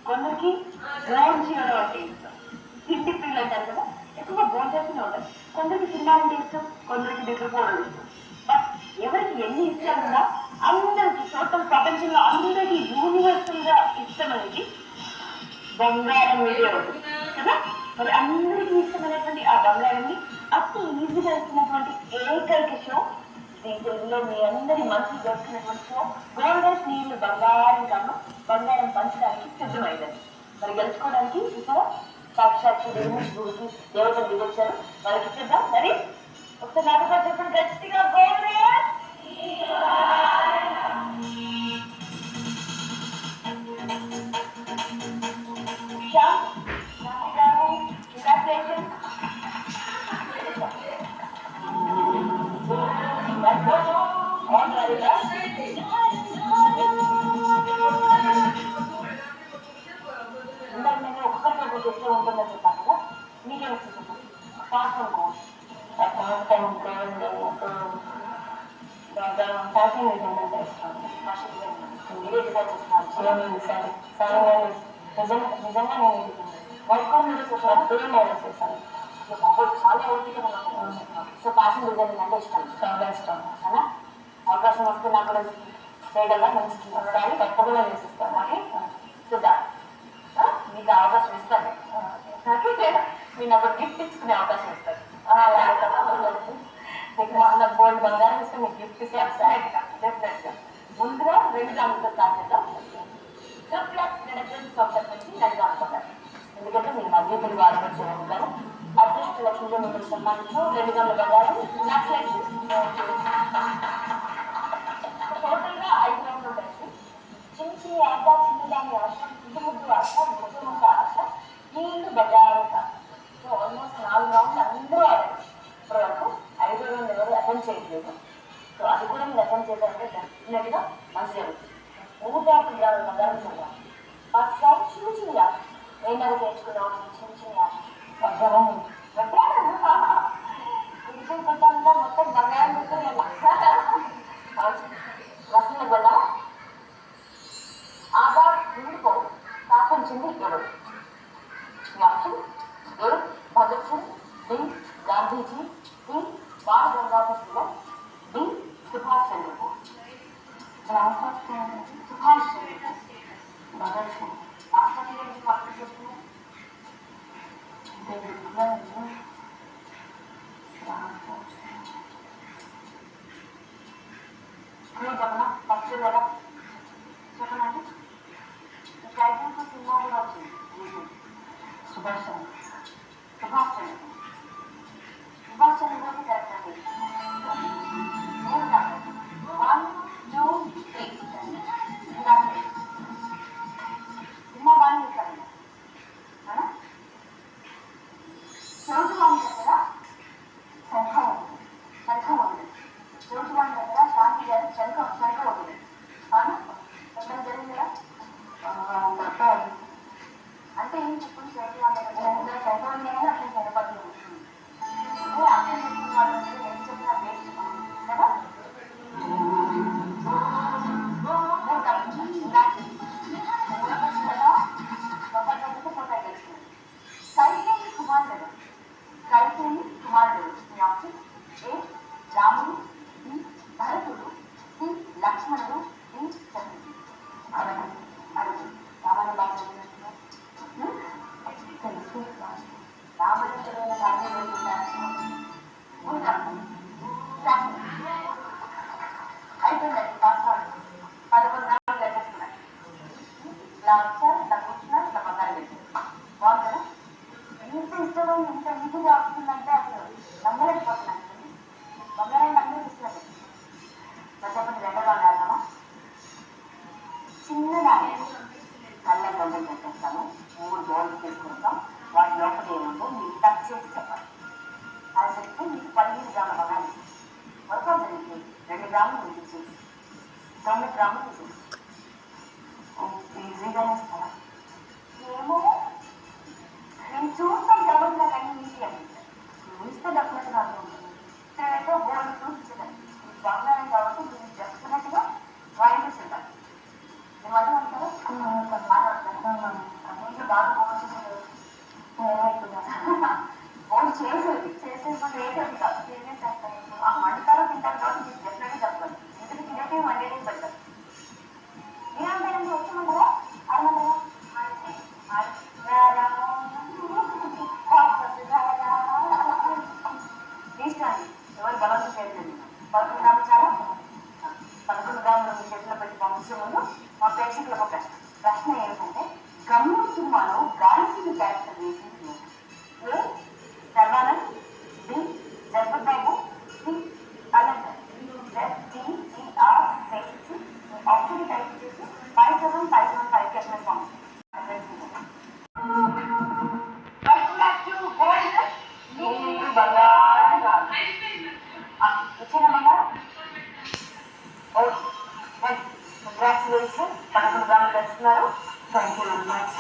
కొందరికి భోజనం చేయడం అంటే ఇష్టం. తిండి పిల్లలు అంటారు కదా, ఎక్కువగా భోజనం చేస్తూనే ఉంటారు. కొందరికి తినాలంటే ఇష్టం, కొందరికి నిద్రపోవడం ఇష్టం. బట్ ఎవరికి ఎన్ని ఇష్టాలు ఉన్నా అందరికి టోటల్ ప్రపంచంలో అందరికీ యూనివర్సల్ గా ఇష్టమైనది బంగారం మీదే ఉంటుంది కదా. మరి అందరికీ ఇష్టమైనటువంటి ఆ బంగారాన్ని అతి ఈజీగా ఇస్తున్నటువంటి ఏకైక షో దీంట్లో మీ అందరి మనసు దొరుకుతున్నటువంటి షో గోల్డెన్ నీళ్లు బంగారం కన్నా బంగారం పంచడానికి సిద్ధమైనది. మరి గెలుచుకోవడానికి ఇక్కడ సాక్షాత్ దేవుడి గుడికి దేవతలు దిగొచ్చారు. వాళ్ళకి ఇచ్చేద్దాం. మరి ఒకసారి నాతో చెప్పండి గట్టిగా గోల్డెన్ నేను ఒక్కసారి చెప్తూ ఉంటుందని చెప్పాను కదా, మీకేం వస్తుంది పాసం ఫ్యాషన్ డిజైన్ చేస్తాను. మీరే డిజైన్ చేస్తున్నాను నిజంగా నేను వర్క్ చేస్తాను. చాలా ఓపిక. సో ఫ్యాషన్ డిజైనింగ్ అంటే ఇష్టం, చాలా ఇష్టం. అలా అవకాశం వస్తే నాకు కూడా చేయడం మంచి కానీ తప్పకుండా చేసిస్తాను. నాకు చూద్దాం, మీకు అవకాశం ఇస్తాను. మీ నాకు గిఫ్ట్ ఇచ్చుకునే అవకాశం ఇస్తాను. మీకు నాకు గోల్డ్ బంగారం ఇస్తే మీకు గిఫ్ట్ ఇస్తాను డెఫినెట్గా. ముందుగా 2 గ్రాములతో స్టార్ట్ చేద్దాం. నేను అనుకుంటాను, ఎందుకంటే మీరు మధ్య తెలుగు ఆడవచ్చు ఉంటారు. అదృష్ట లక్ష్మిలో మీకు సన్మానించు 2 గ్రాముల బంగారం టోటల్గా 5 గ్రాములు ఉంటాయండి. చిన్న చిన్న ఆశ, చిన్నదాని ఆశ, ఇంటి ముద్దు ఆశ, ముద్దు ఆశ, నీళ్ళు బంగారం. సో ఆల్మోస్ట్ 4 గ్రాములు అందరూ ఆడారు. ఇప్పటి వరకు 5 గ్రాములు ఎవరు అటెండ్ చేయట్లేదు. సో అది కూడా మీరు అటెండ్ చేశారంటే డెఫినెట్గా మంచి జరుగుతుంది. 150 గ్రాముల బంగారం చూద్దాం. ఫస్ట్ రౌండ్ చిన్న చిన్న ఏమైనా చేర్చుకున్నాం, చిన్న చిన్న ఇంటి పెట్టాలంటే మొత్తం బంగారం రసంలో కూడా ఆధార్ ముందుకో స్థాపించింది ఎవరు? Option A Bhagat Singh, B Gandhiji, C Bala Gangadhar Tilak, D Subhash Chandrabose. Subhash Bhagat Singh రాష్ట్రపతి గురించి కంప్లీట్ చేస్తున్నారు. చెప్పనా ఫస్ట్ కదా చెప్పనండి. టైటిల్స్ సినిమా కూడా వచ్చింది. సుభాష్ చంద్ర సుభాష్ చంద్ర సుభాష్ చంద్రబోస్ కరెక్ట్ అండి. నేను కాదు 1, 2, 3 సినిమా బాగా చేస్తాను. చోటు వాణి దగ్గర శంఖం ఉంది, శంఖం ఉంది. చోటు వాణి దగ్గర శాంతి గారి శంఖం ఉంది. అవునా? ఎక్కడ జరిగింది కదా అంటే ఏం చెప్పండి. చోటు వాణి దగ్గర శంఖం ఉంది కానీ అట్లా జరపట్లేదు. అర్థం చేసుకున్న వాళ్ళు ఏం చెప్పినా వేస్ట్ కదా. కైకేయి కుమారుడు. కైకేయి కుమారుడు. మీ ఆప్షన్ ఏ రాముడు, బి భరతుడు, సి లక్ష్మణుడు, డి శత్రుడు. అడుగు రామాయణ బాగా తెలుసు. రామచంద్రుడు రాజ్యం అయిపోయిందండి. పాస్వర్డ్ 11 గ్రాములు కట్టేస్తున్నాయి. ఇలా వచ్చారు, ఇలా కూర్చున్నారు, ఇలా బంగారం పెట్టారు. బాగుంది కదా. ఇంత ఇష్టమైన ఇంత ఈజీగా వస్తుందంటే అసలు నమ్మలేకపోతున్నాను. బంగారాన్ని అందరూ ఇస్తున్నారు. చెప్పండి 2 గ్రాములు వేద్దామా? చిన్నదాన్ని కళ్ళ గంటలు పెట్టేస్తాము. 3 బౌల్స్ తీసుకుంటాం. వాటి లోపల ఏముందో మీరు టచ్ చేసి చెప్పాలి. అది చెప్తే మీకు 15 గ్రాముల బంగారం వర్క్ అవుతుంది. 2 గ్రాములు ఉంటుంది, 9 గ్రాములు ఉంటుంది. ఈజీగానే ఇస్తారా? ఏమో నేను చూస్తాను కాబట్టి నాకు అన్ని ఈజీ అనిపిస్తుంది. చూస్తే డెఫినెట్గా అర్థం ఉంటుంది. ఇక్కడైతే బోర్డు చూపించదండి. బంగారం కాబట్టి మీరు డెఫినెట్గా వాయించేసి ఉంటారు. నేను అర్థం అంటారా? మాట్లాడతాను. అన్నింటిలో బాగా ఫోన్ చేసేది ఫోన్ చేసేది చేసేది కాదు వండుతారో తింటారు కాబట్టి మీకు డెఫినెట్గా చెప్పండి ఎందుకు తినేటివి వండేటివి పెట్టారు ఏమంటారంటే వచ్చామంటారా అరమంటారా తీసుకోండి ఎవరు బలంతో చేయలేదు 11 గ్రాములు చాలా 11 గ్రాములు మీ చేతిలో పెట్టి పంపించే ముందు మా ప్రేక్షకులకు ఒక ప్రశ్న ఏమిటంటే గమ్యం సినిమాలో గాయత్రి క్యారెక్టర్ వేసింది ఏ సర్వానంద్ బి జగపత్ బాబు సి అనంత్ ఆప్షన్ టైప్ చేసి 57575 ఎస్ఎంఎస్ ఇచ్చేనమ్మా ఓకే కంగ్రాచులేషన్ 11 గ్రాములు తెస్తున్నారు థ్యాంక్ యూ వెరీ మచ్